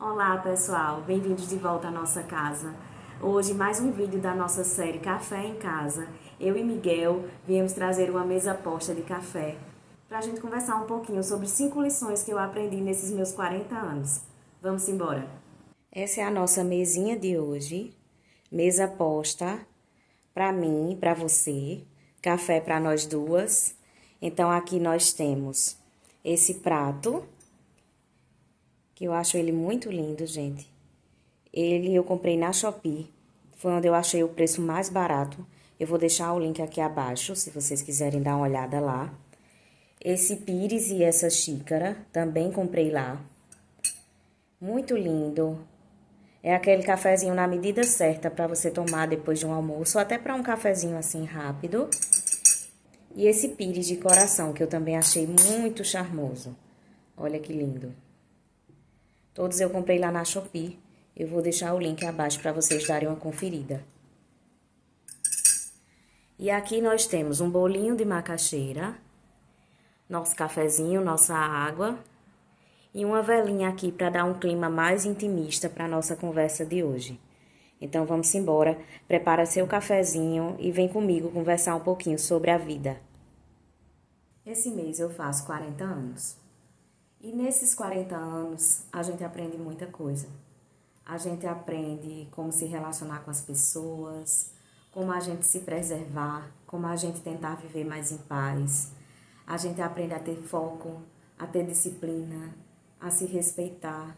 Olá pessoal, bem-vindos de volta à nossa casa. Hoje mais um vídeo da nossa série Café em Casa. Eu e Miguel viemos trazer uma mesa posta de café para a gente conversar um pouquinho sobre 5 lições que eu aprendi nesses meus 40 anos. Vamos embora? Essa é a nossa mesinha de hoje, mesa posta para mim, para você, café para nós duas. Então aqui nós temos esse prato, que eu acho ele muito lindo, gente. Ele eu comprei na Shopee, foi onde eu achei o preço mais barato. Eu vou deixar o link aqui abaixo, se vocês quiserem dar uma olhada lá. Esse pires e essa xícara também comprei lá. Muito lindo. É aquele cafezinho na medida certa para você tomar depois de um almoço, ou até para um cafezinho assim rápido. E esse pires de coração, que eu também achei muito charmoso. Olha que lindo. Todos eu comprei lá na Shopee. Eu vou deixar o link abaixo para vocês darem uma conferida. E aqui nós temos um bolinho de macaxeira, nosso cafezinho, nossa água e uma velinha aqui para dar um clima mais intimista para a nossa conversa de hoje. Então vamos embora, prepara seu cafezinho e vem comigo conversar um pouquinho sobre a vida. Esse mês eu faço 40 anos. E nesses 40 anos a gente aprende muita coisa. A gente aprende como se relacionar com as pessoas, como a gente se preservar, como a gente tentar viver mais em paz. A gente aprende a ter foco, a ter disciplina, a se respeitar.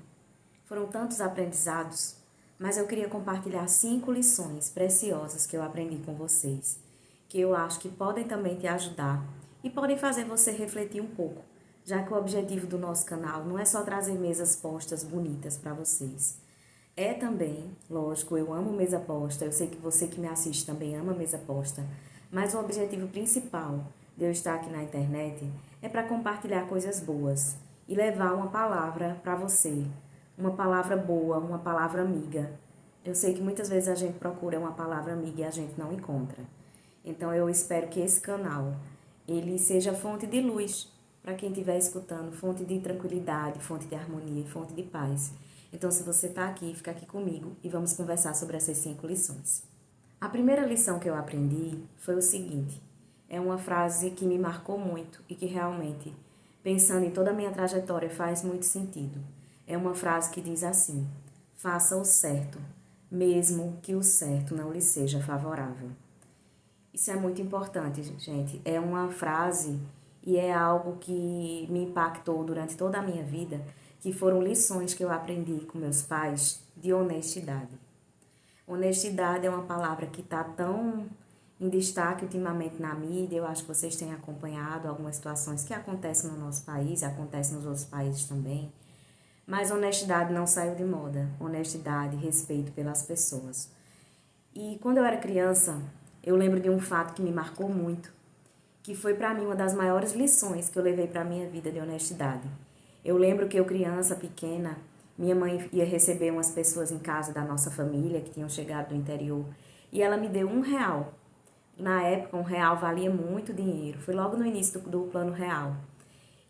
Foram tantos aprendizados, mas eu queria compartilhar 5 lições preciosas que eu aprendi com vocês, que eu acho que podem também te ajudar e podem fazer você refletir um pouco, já que o objetivo do nosso canal não é só trazer mesas postas bonitas para vocês. É também, lógico, eu amo mesa posta, eu sei que você que me assiste também ama mesa posta, mas o objetivo principal de eu estar aqui na internet é para compartilhar coisas boas e levar uma palavra para você, uma palavra boa, uma palavra amiga. Eu sei que muitas vezes a gente procura uma palavra amiga e a gente não encontra. Então eu espero que esse canal ele seja fonte de luz para quem estiver escutando, fonte de tranquilidade, fonte de harmonia, fonte de paz. Então, se você está aqui, fica aqui comigo e vamos conversar sobre essas 5 lições. A primeira lição que eu aprendi foi o seguinte: é uma frase que me marcou muito e que realmente, pensando em toda a minha trajetória, faz muito sentido. É uma frase que diz assim: faça o certo, mesmo que o certo não lhe seja favorável. Isso é muito importante, gente. É uma frase e é algo que me impactou durante toda a minha vida, que foram lições que eu aprendi com meus pais de honestidade. Honestidade é uma palavra que está tão em destaque ultimamente na mídia. Eu acho que vocês têm acompanhado algumas situações que acontecem no nosso país, acontecem nos outros países também. Mas honestidade não saiu de moda. Honestidade, respeito pelas pessoas. E quando eu era criança, eu lembro de um fato que me marcou muito, que foi para mim uma das maiores lições que eu levei para a minha vida de honestidade. Eu lembro que eu, criança pequena, minha mãe ia receber umas pessoas em casa da nossa família que tinham chegado do interior e ela me deu R$ 1. Na época, R$ 1 valia muito dinheiro. Foi logo no início do Plano Real.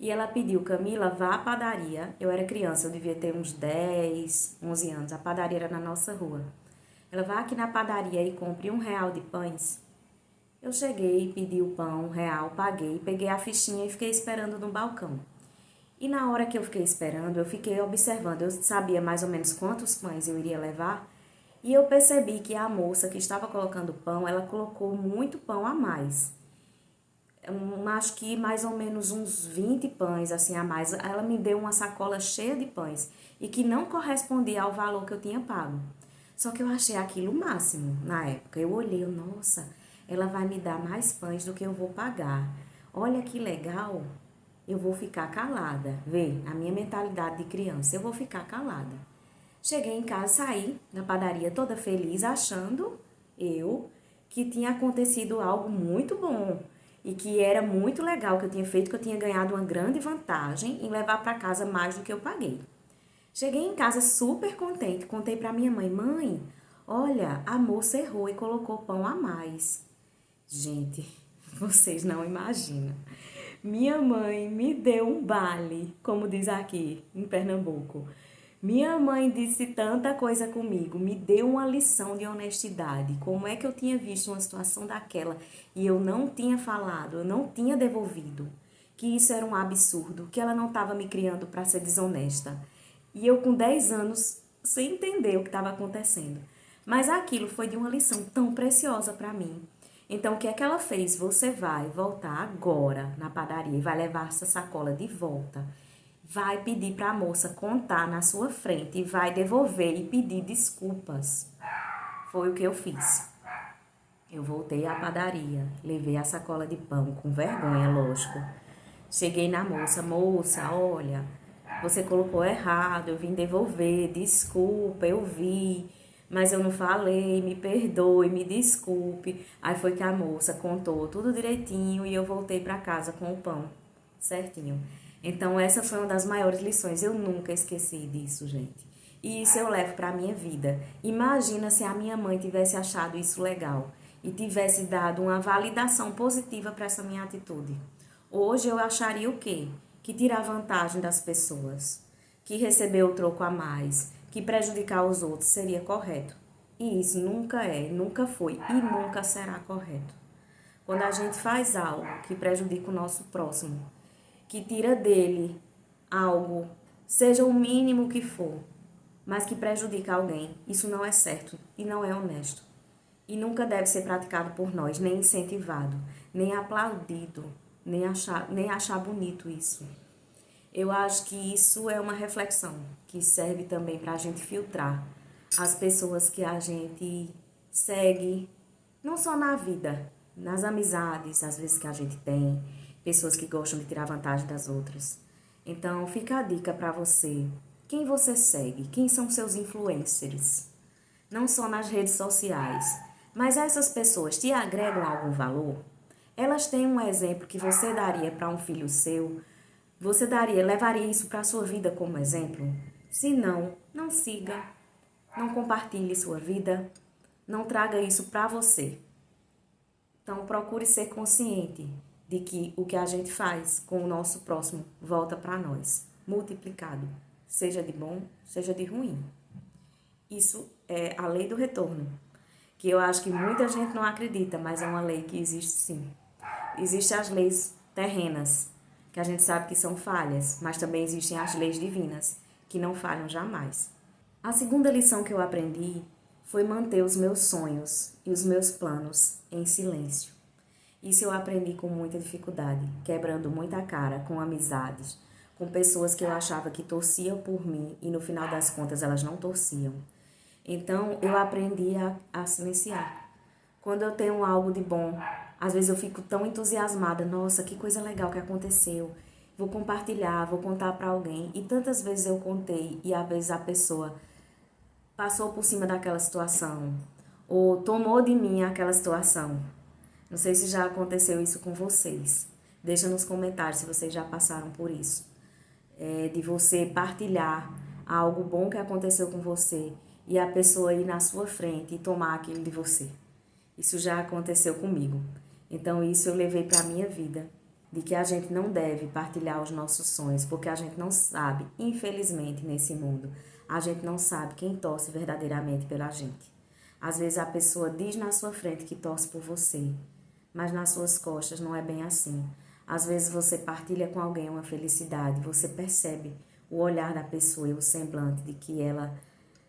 E ela pediu: Camila, vá à padaria. Eu era criança, eu devia ter uns 10, 11 anos. A padaria era na nossa rua. Ela: vá aqui na padaria e compre R$ 1 de pães. Eu cheguei, pedi o pão, R$ 1, paguei, peguei a fichinha e fiquei esperando no balcão. E na hora que eu fiquei esperando, eu fiquei observando. Eu sabia mais ou menos quantos pães eu iria levar. E eu percebi que a moça que estava colocando pão, ela colocou muito pão a mais. Acho que mais ou menos uns 20 pães assim a mais. Ela me deu uma sacola cheia de pães e que não correspondia ao valor que eu tinha pago. Só que eu achei aquilo o máximo na época. Eu olhei, nossa, ela vai me dar mais pães do que eu vou pagar. Olha que legal, eu vou ficar calada. Vê, a minha mentalidade de criança, eu vou ficar calada. Cheguei em casa, saí da padaria toda feliz, achando eu que tinha acontecido algo muito bom e que era muito legal que eu tinha feito, que eu tinha ganhado uma grande vantagem em levar para casa mais do que eu paguei. Cheguei em casa super contente, contei para minha mãe: mãe, olha, a moça errou e colocou pão a mais. Gente, vocês não imaginam. Minha mãe me deu um baile, como diz aqui em Pernambuco. Minha mãe disse tanta coisa comigo, me deu uma lição de honestidade. Como é que eu tinha visto uma situação daquela e eu não tinha falado, eu não tinha devolvido, que isso era um absurdo, que ela não estava me criando para ser desonesta. E eu com 10 anos sem entender o que estava acontecendo. Mas aquilo foi de uma lição tão preciosa para mim. Então, o que é que ela fez? Você vai voltar agora na padaria e vai levar essa sacola de volta. Vai pedir para a moça contar na sua frente e vai devolver e pedir desculpas. Foi o que eu fiz. Eu voltei à padaria, levei a sacola de pão com vergonha, lógico. Cheguei na moça, moça, olha, você colocou errado, eu vim devolver, desculpa, eu vi, mas eu não falei, me perdoe, me desculpe. Aí foi que a moça contou tudo direitinho e eu voltei para casa com o pão certinho. Então essa foi uma das maiores lições, eu nunca esqueci disso, gente. E isso eu levo para a minha vida. Imagina se a minha mãe tivesse achado isso legal e tivesse dado uma validação positiva para essa minha atitude. Hoje eu acharia o quê? Que tirar vantagem das pessoas, que receber o troco a mais, que prejudicar os outros seria correto. E isso nunca é, nunca foi e nunca será correto. Quando a gente faz algo que prejudica o nosso próximo, que tira dele algo, seja o mínimo que for, mas que prejudica alguém, isso não é certo e não é honesto. E nunca deve ser praticado por nós, nem incentivado, nem aplaudido, nem achar bonito isso. Eu acho que isso é uma reflexão que serve também para a gente filtrar as pessoas que a gente segue, não só na vida, nas amizades, às vezes que a gente tem, pessoas que gostam de tirar vantagem das outras. Então, fica a dica para você. Quem você segue? Quem são seus influencers? Não só nas redes sociais, mas essas pessoas te agregam algum valor? Elas têm um exemplo que você daria para um filho seu? Você levaria isso para a sua vida como exemplo? Se não, não siga, não compartilhe sua vida, não traga isso para você. Então, procure ser consciente de que o que a gente faz com o nosso próximo volta para nós, multiplicado, seja de bom, seja de ruim. Isso é a lei do retorno, que eu acho que muita gente não acredita, mas é uma lei que existe sim. Existem as leis terrenas, que a gente sabe que são falhas, mas também existem as leis divinas, que não falham jamais. A segunda lição que eu aprendi foi manter os meus sonhos e os meus planos em silêncio. Isso eu aprendi com muita dificuldade, quebrando muita cara com amizades, com pessoas que eu achava que torciam por mim e no final das contas elas não torciam. Então eu aprendi a silenciar. Quando eu tenho algo de bom, às vezes eu fico tão entusiasmada, nossa, que coisa legal que aconteceu. Vou compartilhar, vou contar para alguém. E tantas vezes eu contei e às vezes a pessoa passou por cima daquela situação ou tomou de mim aquela situação. Não sei se já aconteceu isso com vocês. Deixa nos comentários se vocês já passaram por isso. De você partilhar algo bom que aconteceu com você e a pessoa ir na sua frente e tomar aquilo de você. Isso já aconteceu comigo. Então isso eu levei para a minha vida, de que a gente não deve partilhar os nossos sonhos, porque a gente não sabe, infelizmente nesse mundo, a gente não sabe quem torce verdadeiramente pela gente. Às vezes a pessoa diz na sua frente que torce por você, mas nas suas costas não é bem assim. Às vezes você partilha com alguém uma felicidade, você percebe o olhar da pessoa e o semblante de que ela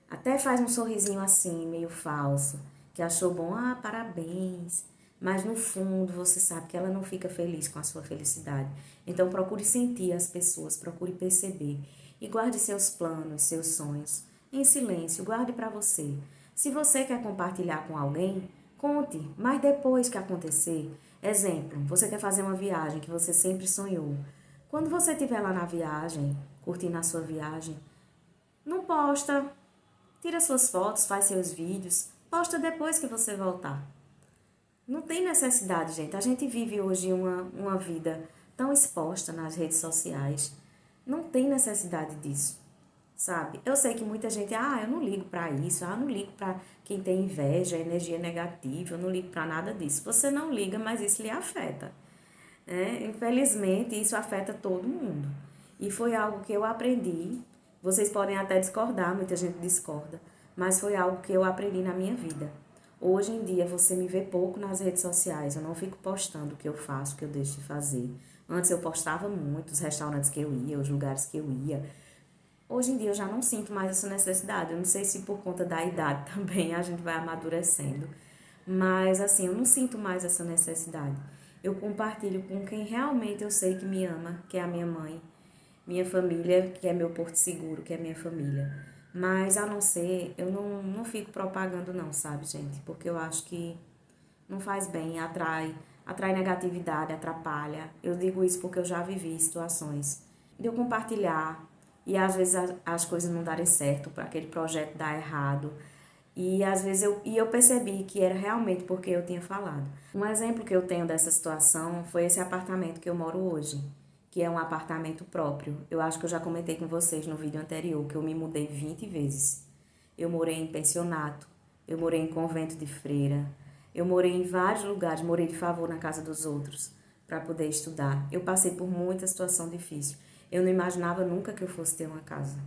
até faz um sorrisinho assim, meio falso, que achou bom, parabéns. Mas no fundo você sabe que ela não fica feliz com a sua felicidade. Então procure sentir as pessoas, procure perceber. E guarde seus planos, seus sonhos em silêncio, guarde para você. Se você quer compartilhar com alguém, conte, mas depois que acontecer, exemplo, você quer fazer uma viagem que você sempre sonhou. Quando você estiver lá na viagem, curtindo a sua viagem, não posta, tira suas fotos, faz seus vídeos, posta depois que você voltar. Não tem necessidade, gente. A gente vive hoje uma vida tão exposta nas redes sociais. Não tem necessidade disso, sabe? Eu sei que muita gente, eu não ligo pra isso, eu não ligo pra quem tem inveja, energia negativa, eu não ligo pra nada disso. Você não liga, mas isso lhe afeta, né? Infelizmente, isso afeta todo mundo. E foi algo que eu aprendi Vocês podem até discordar, muita gente discorda, mas foi algo que eu aprendi na minha vida. Hoje em dia você me vê pouco nas redes sociais, eu não fico postando o que eu faço, o que eu deixo de fazer. Antes eu postava muito os restaurantes que eu ia, os lugares que eu ia. Hoje em dia eu já não sinto mais essa necessidade. Eu não sei se por conta da idade também a gente vai amadurecendo. Mas assim, eu não sinto mais essa necessidade. Eu compartilho com quem realmente eu sei que me ama, que é a minha mãe, minha família, que é meu porto seguro, que é minha família. Mas a não ser, eu não fico propagando não, sabe, gente? Porque eu acho que não faz bem, atrai negatividade, atrapalha. Eu digo isso porque eu já vivi situações de eu compartilhar e às vezes as coisas não darem certo, para aquele projeto dar errado. E às vezes eu percebi que era realmente porque eu tinha falado. Um exemplo que eu tenho dessa situação foi esse apartamento que eu moro hoje, que é um apartamento próprio. Eu acho que eu já comentei com vocês no vídeo anterior que eu me mudei 20 vezes. Eu morei em pensionato, eu morei em convento de freira, eu morei em vários lugares, morei de favor na casa dos outros para poder estudar. Eu passei por muita situação difícil. Eu não imaginava nunca que eu fosse ter uma casa.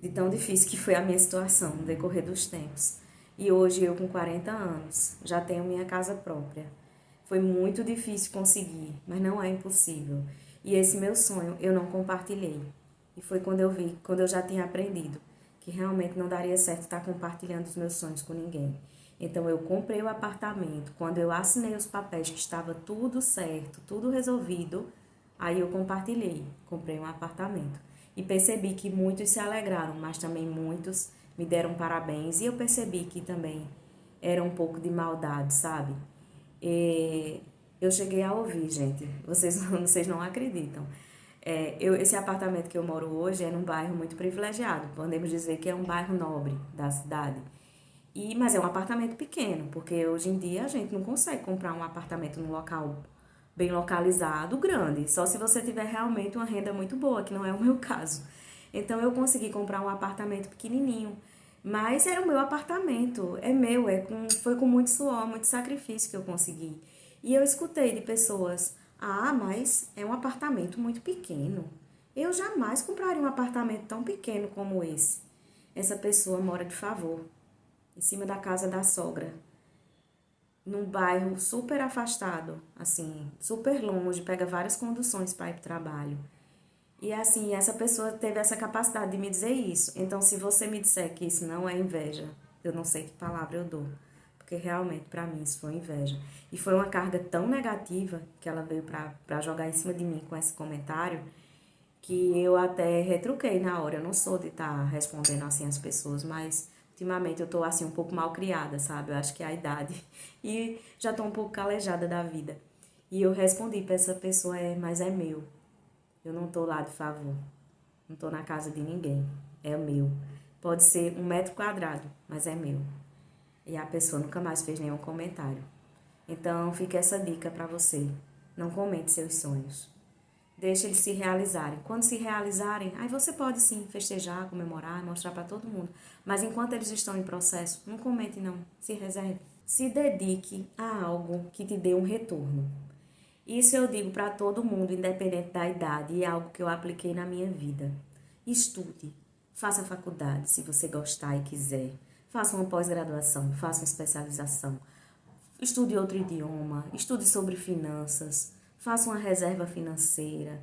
De tão difícil que foi a minha situação no decorrer dos tempos. E hoje eu com 40 anos já tenho minha casa própria. Foi muito difícil conseguir, mas não é impossível. E esse meu sonho eu não compartilhei. E foi quando eu vi, quando eu já tinha aprendido que realmente não daria certo estar compartilhando os meus sonhos com ninguém. Então eu comprei o apartamento, quando eu assinei os papéis que estava tudo certo, tudo resolvido, aí eu compartilhei, comprei um apartamento. E percebi que muitos se alegraram, mas também muitos me deram parabéns. E eu percebi que também era um pouco de maldade, sabe? E eu cheguei a ouvir, gente, vocês não acreditam. Esse apartamento que eu moro hoje é num bairro muito privilegiado, podemos dizer que é um bairro nobre da cidade. Mas é um apartamento pequeno, porque hoje em dia a gente não consegue comprar um apartamento num local bem localizado, grande, só se você tiver realmente uma renda muito boa, que não é o meu caso. Então eu consegui comprar um apartamento pequenininho, mas era o meu apartamento, é meu, foi com muito suor, muito sacrifício que eu consegui. E eu escutei de pessoas: ah, mas é um apartamento muito pequeno. Eu jamais compraria um apartamento tão pequeno como esse. Essa pessoa mora de favor, em cima da casa da sogra, num bairro super afastado, assim, super longe, pega várias conduções para ir para o trabalho. E assim, essa pessoa teve essa capacidade de me dizer isso. Então, se você me disser que isso não é inveja, eu não sei que palavra eu dou. Porque realmente, para mim, isso foi inveja. E foi uma carga tão negativa que ela veio para jogar em cima de mim com esse comentário, que eu até retruquei na hora. Eu não sou de estar respondendo assim as pessoas, mas ultimamente eu tô assim um pouco mal criada, sabe? Eu acho que é a idade. E já tô um pouco calejada da vida. E eu respondi para essa pessoa: mas é meu. Eu não tô lá de favor. Não tô na casa de ninguém. É meu. Pode ser 1 metro quadrado, mas é meu. E a pessoa nunca mais fez nenhum comentário. Então fica essa dica para você. Não comente seus sonhos. Deixa eles se realizarem. Quando se realizarem, aí você pode sim festejar, comemorar, mostrar para todo mundo. Mas enquanto eles estão em processo, não comente não, se reserve. Se dedique a algo que te dê um retorno. Isso eu digo para todo mundo, independente da idade, e é algo que eu apliquei na minha vida. Estude, faça faculdade, se você gostar e quiser. Faça uma pós-graduação, faça uma especialização. Estude outro idioma, estude sobre finanças, faça uma reserva financeira.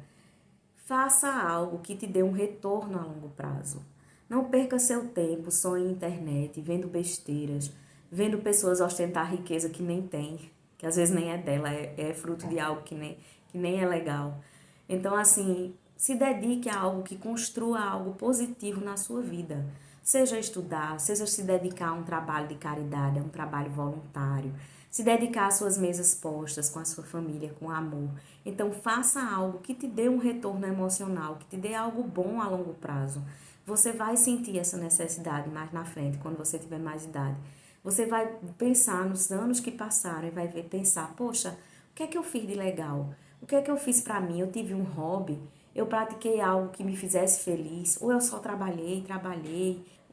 Faça algo que te dê um retorno a longo prazo. Não perca seu tempo só em internet, vendo besteiras, vendo pessoas ostentar riqueza que nem tem, que às vezes nem é dela, é fruto de algo que nem é legal. Então, assim, se dedique a algo que construa algo positivo na sua vida. Seja estudar, seja se dedicar a um trabalho de caridade, a um trabalho voluntário, se dedicar às suas mesas postas com a sua família, com amor. Então, faça algo que te dê um retorno emocional, que te dê algo bom a longo prazo. Você vai sentir essa necessidade mais na frente, quando você tiver mais idade. Você vai pensar nos anos que passaram e vai pensar: poxa, o que é que eu fiz de legal? O que é que eu fiz para mim? Eu tive um hobby, eu pratiquei algo que me fizesse feliz, ou eu só trabalhei,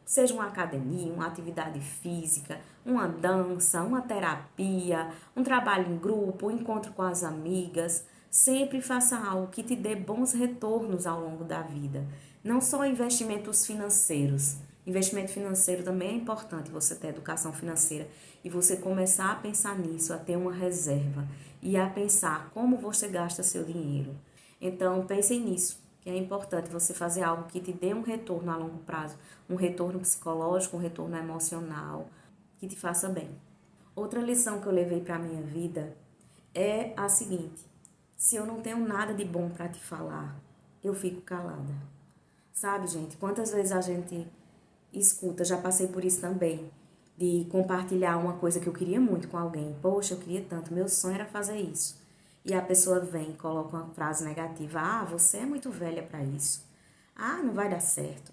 seja uma academia, uma atividade física, uma dança, uma terapia, um trabalho em grupo, um encontro com as amigas, Sempre faça algo que te dê bons retornos ao longo da vida. Não só investimentos financeiros. Investimento financeiro também é importante, você ter educação financeira e você começar a pensar nisso, a ter uma reserva e a pensar como você gasta seu dinheiro. Então, pensem nisso, que é importante você fazer algo que te dê um retorno a longo prazo, um retorno psicológico, um retorno emocional, que te faça bem. Outra lição que eu levei para a minha vida é a seguinte: se eu não tenho nada de bom para te falar, eu fico calada. Sabe, gente, quantas vezes a gente escuta, já passei por isso também, de compartilhar uma coisa que eu queria muito com alguém. Poxa, eu queria tanto, meu sonho era fazer isso. E a pessoa vem e coloca uma frase negativa. Ah, você é muito velha para isso. Ah, não vai dar certo.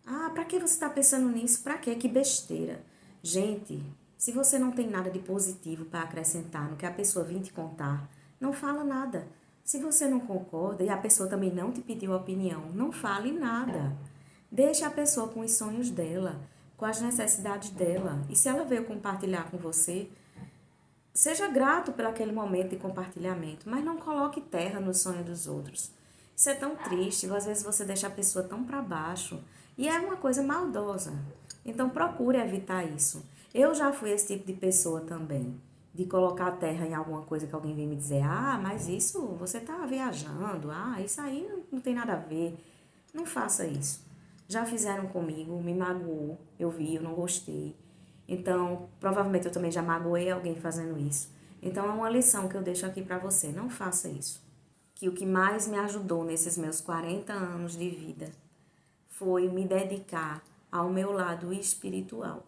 Ah, para que você está pensando nisso? Para quê? Que besteira. Gente, se você não tem nada de positivo para acrescentar no que a pessoa vem te contar, não fala nada. Se você não concorda e a pessoa também não te pediu opinião, não fale nada. Deixe a pessoa com os sonhos dela, com as necessidades dela. E se ela veio compartilhar com você, seja grato por aquele momento de compartilhamento, mas não coloque terra no sonho dos outros. Isso é tão triste, às vezes você deixa a pessoa tão para baixo e é uma coisa maldosa. Então procure evitar isso. Eu já fui esse tipo de pessoa também, de colocar terra em alguma coisa que alguém vem me dizer: ah, mas isso você tá viajando, ah, isso aí não tem nada a ver. Não faça isso. Já fizeram comigo, me magoou, eu vi, eu não gostei. Então, provavelmente eu também já magoei alguém fazendo isso. Então, é uma lição que eu deixo aqui para você: não faça isso. Que o que mais me ajudou nesses meus 40 anos de vida foi me dedicar ao meu lado espiritual,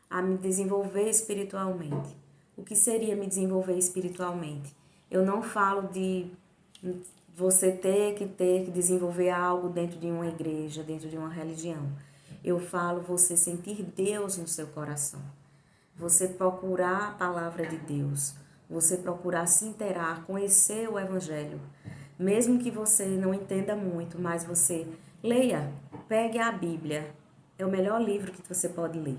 a me desenvolver espiritualmente. O que seria me desenvolver espiritualmente? Eu não falo de você ter que desenvolver algo dentro de uma igreja, dentro de uma religião. Eu falo você sentir Deus no seu coração. Você procurar a palavra de Deus. Você procurar se inteirar, conhecer o Evangelho. Mesmo que você não entenda muito, mas você leia, pegue a Bíblia. É o melhor livro que você pode ler.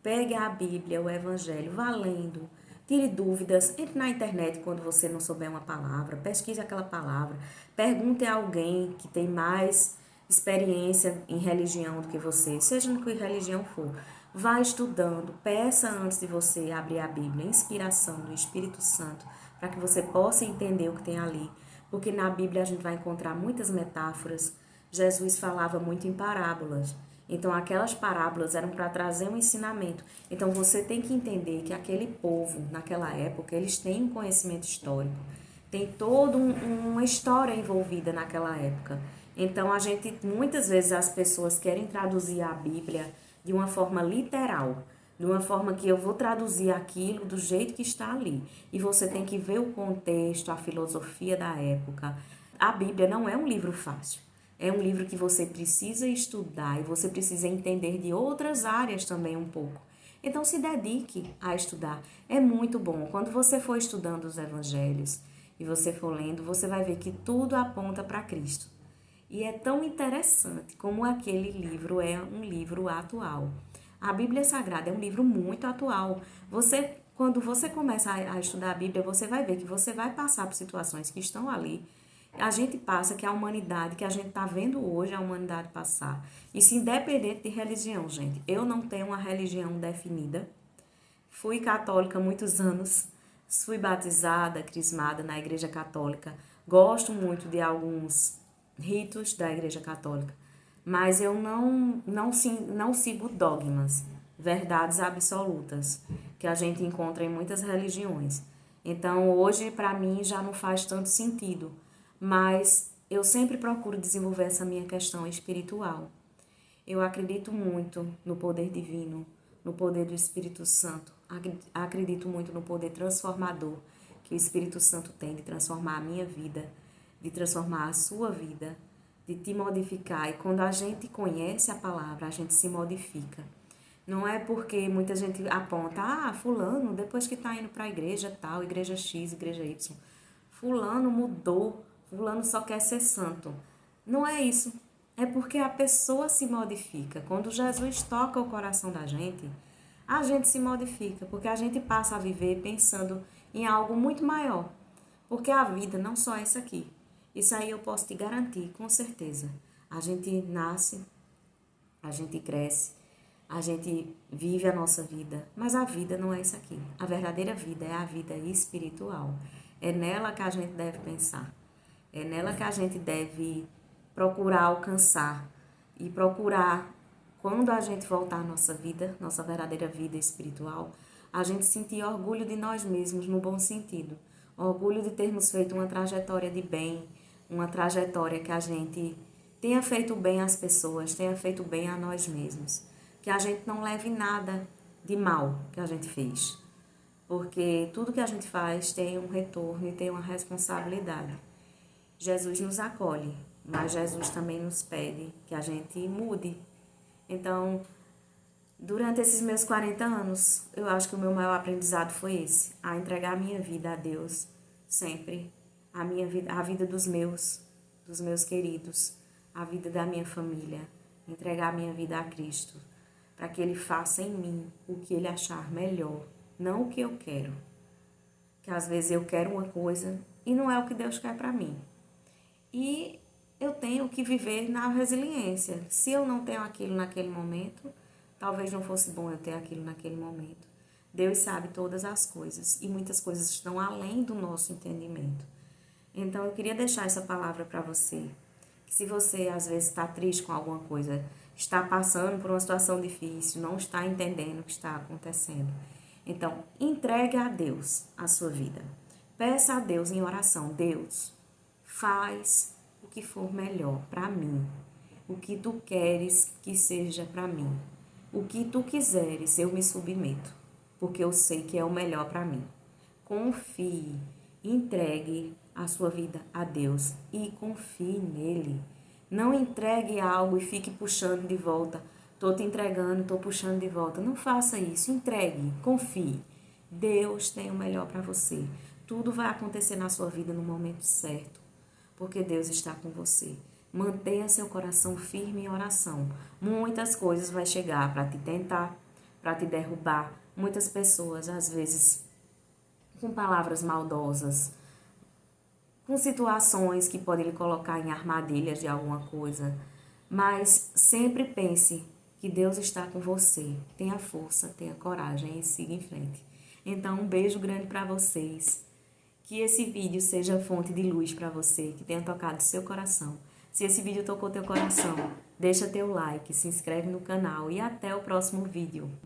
Pegue a Bíblia, o Evangelho, vá lendo. Tire dúvidas, entre na internet quando você não souber uma palavra, pesquise aquela palavra, pergunte a alguém que tem mais experiência em religião do que você, seja no que religião for. Vá estudando, peça antes de você abrir a Bíblia, inspiração do Espírito Santo, para que você possa entender o que tem ali. Porque na Bíblia a gente vai encontrar muitas metáforas. Jesus falava muito em parábolas. Então, aquelas parábolas eram para trazer um ensinamento. Então, você tem que entender que aquele povo, naquela época, eles têm um conhecimento histórico. Tem toda uma história envolvida naquela época. Então, muitas vezes, as pessoas querem traduzir a Bíblia de uma forma literal, de uma forma que eu vou traduzir aquilo do jeito que está ali. E você tem que ver o contexto, a filosofia da época. A Bíblia não é um livro fácil. É um livro que você precisa estudar e você precisa entender de outras áreas também um pouco. Então se dedique a estudar. É muito bom. Quando você for estudando os evangelhos e você for lendo, você vai ver que tudo aponta para Cristo. E é tão interessante como aquele livro é um livro atual. A Bíblia Sagrada é um livro muito atual. Quando você começa a estudar a Bíblia, você vai ver que você vai passar por situações que estão ali. A gente passa, que a humanidade, que a gente está vendo hoje, a humanidade passar. Isso independente de religião, gente. Eu não tenho uma religião definida. Fui católica há muitos anos. Fui batizada, crismada na Igreja Católica. Gosto muito de alguns ritos da Igreja Católica. Mas eu não sigo dogmas, verdades absolutas, que a gente encontra em muitas religiões. Então, hoje, para mim, já não faz tanto sentido. Mas eu sempre procuro desenvolver essa minha questão espiritual. Eu acredito muito no poder divino, no poder do Espírito Santo. Acredito muito no poder transformador que o Espírito Santo tem de transformar a minha vida, de transformar a sua vida, de te modificar. E quando a gente conhece a palavra, a gente se modifica. Não é porque muita gente aponta: ah, fulano, depois que está indo para a igreja tal, igreja X, igreja Y, fulano mudou. Fulano só quer ser santo. Não é isso. É porque a pessoa se modifica. Quando Jesus toca o coração da gente, a gente se modifica. Porque a gente passa a viver pensando em algo muito maior. Porque a vida não só é isso aqui. Isso aí eu posso te garantir, com certeza. A gente nasce, a gente cresce, a gente vive a nossa vida, mas a vida não é isso aqui. A verdadeira vida é a vida espiritual. É nela que a gente deve pensar. É nela que a gente deve procurar alcançar e procurar, quando a gente voltar à nossa vida, nossa verdadeira vida espiritual, a gente sentir orgulho de nós mesmos no bom sentido. Orgulho de termos feito uma trajetória de bem, uma trajetória que a gente tenha feito bem às pessoas, tenha feito bem a nós mesmos. Que a gente não leve nada de mal que a gente fez. Porque tudo que a gente faz tem um retorno e tem uma responsabilidade. Jesus nos acolhe, mas Jesus também nos pede que a gente mude. Então, durante esses meus 40 anos, eu acho que o meu maior aprendizado foi esse, a entregar a minha vida a Deus, sempre, a minha vida, a vida dos meus queridos, a vida da minha família, entregar a minha vida a Cristo, para que Ele faça em mim o que Ele achar melhor, não o que eu quero. Que às vezes eu quero uma coisa e não é o que Deus quer para mim. E eu tenho que viver na resiliência. Se eu não tenho aquilo naquele momento, talvez não fosse bom eu ter aquilo naquele momento. Deus sabe todas as coisas e muitas coisas estão além do nosso entendimento. Então eu queria deixar essa palavra para você. Que se você às vezes está triste com alguma coisa, está passando por uma situação difícil, não está entendendo o que está acontecendo, então entregue a Deus a sua vida. Peça a Deus em oração: Deus, faz o que for melhor para mim. O que tu queres que seja para mim. O que tu quiseres, eu me submeto, porque eu sei que é o melhor para mim. Confie, entregue a sua vida a Deus e confie nele. Não entregue algo e fique puxando de volta. Tô te entregando, tô puxando de volta. Não faça isso. Entregue, confie. Deus tem o melhor para você. Tudo vai acontecer na sua vida no momento certo, porque Deus está com você. Mantenha seu coração firme em oração. Muitas coisas vai chegar para te tentar, para te derrubar. Muitas pessoas, às vezes, com palavras maldosas, com situações que podem lhe colocar em armadilhas de alguma coisa. Mas sempre pense que Deus está com você. Tenha força, tenha coragem e siga em frente. Então, um beijo grande para vocês. Que esse vídeo seja fonte de luz para você, que tenha tocado seu coração. Se esse vídeo tocou teu coração, deixa teu like, se inscreve no canal e até o próximo vídeo.